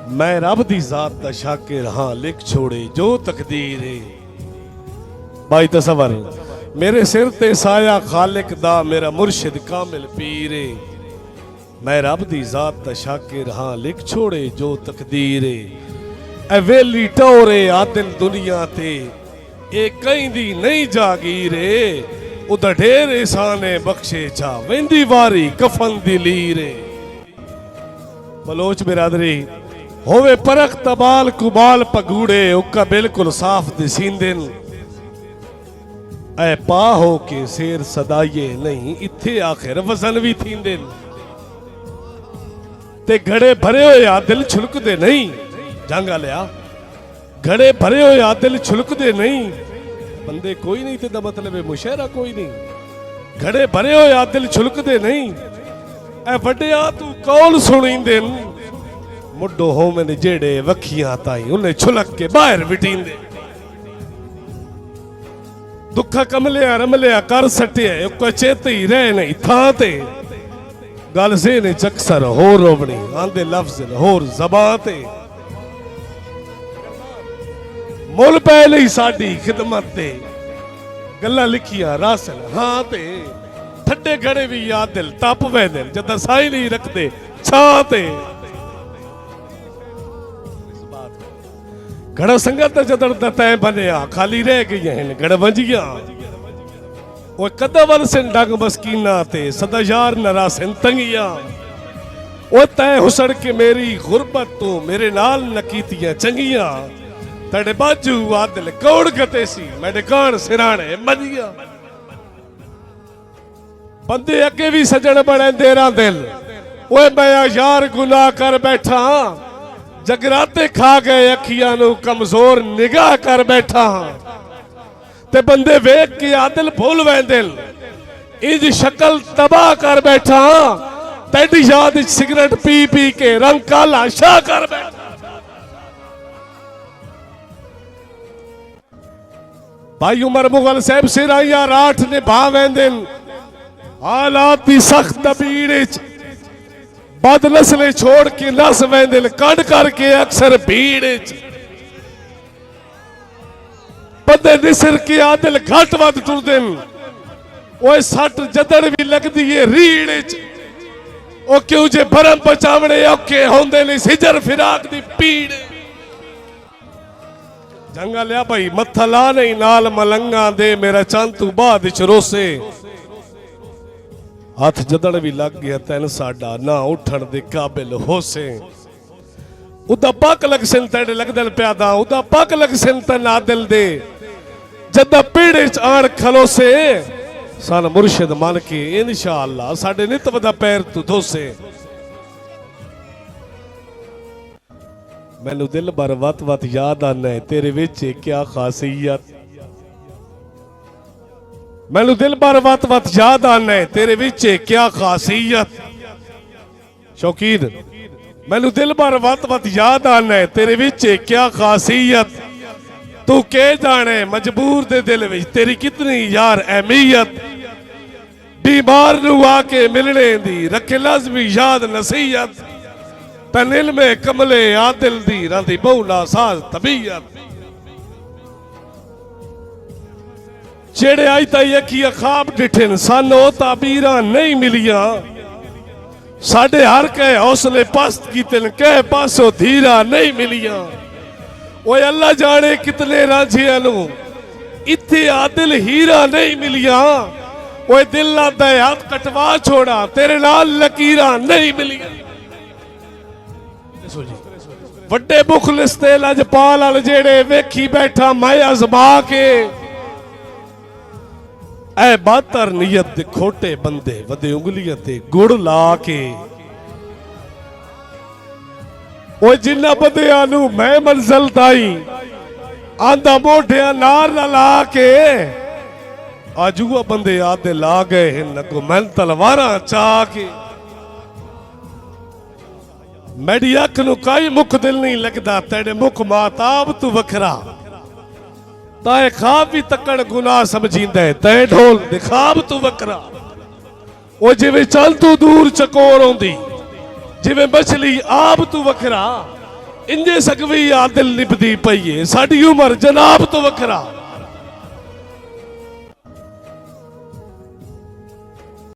मैं रब दी जात दा शाकिर हाँ लिख छोड़े जो तकदीर है। भाई तसवर मेरे सिर ते साया खालिक दा मेरा मुर्शिद कामिल पीर है। मैं रब दी जात दा शाकिर हाँ लिख छोड़े जो तकदीर है। ए वेली टोरे आदिल दुनिया ते ए कहीं दी नहीं जागीर है। उदा ढेर एहसाने बख्शे छा वेंदी वारी कफन दी लीर है। बलोच बिरादरी होवे परख तबाल कुबाल पगूड़े उका बिल्कुल साफ दिसींदिन। ऐ पा हो के शेर सदाइए नहीं इत्थे आखिर वजन भी थींदिन। ते घड़े भरे होए आ दिल छुलकदे नहीं। जंगा लिया घड़े भरे होए आ दिल छुलकदे नहीं। बंदे कोई नहीं ते दा मतलब है मुशहरा कोई नहीं। घड़े भरे होए आ दिल छुलकदे नहीं। ऐ वड्डिया तू कौल सुनींदिन। मुड्डो होमन जेड़े वखियां ताई उन्हें छुलक के बाहर विटींदे। दुखा कमलिया रमलिया कर सटिया उका चेते ही रह नहीं था ते। गल से ने चक्सर होर रोवनी आंदे लफ्ज होर ज़बान ते। मुल पै लई साडी खिदमत ते गल्लां लिखियां रासल हाँ ते। ठड्डे घड़े भी याद दिल तप वैंदे जदा साई नहीं रखदे छां ते। घड़ा संगत जदड़ दा तै बनिया खाली रह गई हैं घड़ वंजिया। वो कदवल सिन डग मस्कीना ते सदा यार नरा सिन तंगिया। वो तै हुसड़ के मेरी गुरबत तू मेरे नाल नकीतियां चंगिया। तड़े बाजू आदिल कौड़ गते सी मेरे कान सिराने मजिया। बंदे अगे भी सजन बने तेरा दिल ओए मैं यार गुनाह कर बैठा। जगराते खा गए अखियां नू कमजोर निगाह कर बैठा। ते बंदे वेख के आदिल भूल वैंदिल इंज शक्ल तबाह कर बैठा। तेरी याद सिगरेट पी पी के रंग काला शाह कर बैठा। भाई उमर मुगल साहब सिराइया राठ निभा वैंदिन। हालात दी सख्त भीड़ बद नस्ले छोड़ के नस वैंदिल कड़ करके अक्सर भीड़। बंदे निसर के आदिल घट वध टुरदिन। ओए सट जदड़ भी लगदी है रीड़। ओ क्यों जे भरम बचावने औखे होंदे ने सिजर फिराक दी पीड़। जंगा लिया भाई मत्था ला नहीं नाल मलंगा दे मेरा चंद तू बाद चरोसे। हाथ जदड़ भी लग गया तैन साडा ना उठण दे काबिल होसे। उदा पक लग सिन तेरे लगदन प्यादा उदा पक लग सिन तन आदिल दे। जदा पीड़े च आण खलोसे सन मुर्शिद मन के इंशाअल्लाह साडे नित वदा पैर तू धोसे। मैनू दिल भर वत वत याद आना है तेरे विच क्या खासियत। मैनू दिल भर वत वत याद आना है तेरे विच क्या खासियत। शौकीन मैनू दिल भर वत वत याद आना है तेरे विच क्या खासियत। तू के जाने मजबूर दे दिल विच तेरी कितनी यार अहमियत। बीमार नू आके मिलने दी रखे लाजमी याद नसीहत। तनिल में कमले आदिल दी रंदी बहुना साज तबीयत। जेड़े आई ताई अखियां खाब डिठन सन ओ ताबीरां नहीं मिलिया। साडे हर के हौसले पस्त कीतन कह पासों धीरा नहीं मिलिया। ओए अल्लाह जाने कितने रांझियां नू इत्थे आदिल हीरा नहीं मिलिया। ओए दिल लादा हाथ कटवा छोड़ा तेरे नाल लकीरां नहीं मिलिया। वड्डे मुखलिस ते लजपाल अल जेड़े वेखी बैठा मैं अजमा के। ऐ बातर नियत दे खोटे बंदे वदे उंगलियां ते गुड़ ला के। ओ जिन्ना बंदियां नू मैं मंजिल ताई आंदा मोढियां नार ना ला के। आजूआ बंदे आदे ला गए हैं नगो मैं तलवारां चा के। मेरी अख नू काई मुख दिल नहीं लगदा तेरे मुख माताब तू वखरा। ताए खाब भी तकड़ गुनाह समझींदा है तै ढोल दिखाब तू वकरा। ओ जिवें चल तू दूर चकोर आउंदी जिवें मछली आप तू वखरा। ਇੰਜੇ ਸਕਵੀ ਆ ਦਿਲ ਨਿਭਦੀ ਪਈਏ ਸਾਡੀ ਉਮਰ ਜਨਾਬ ਤੋਂ ਵੱਖਰਾ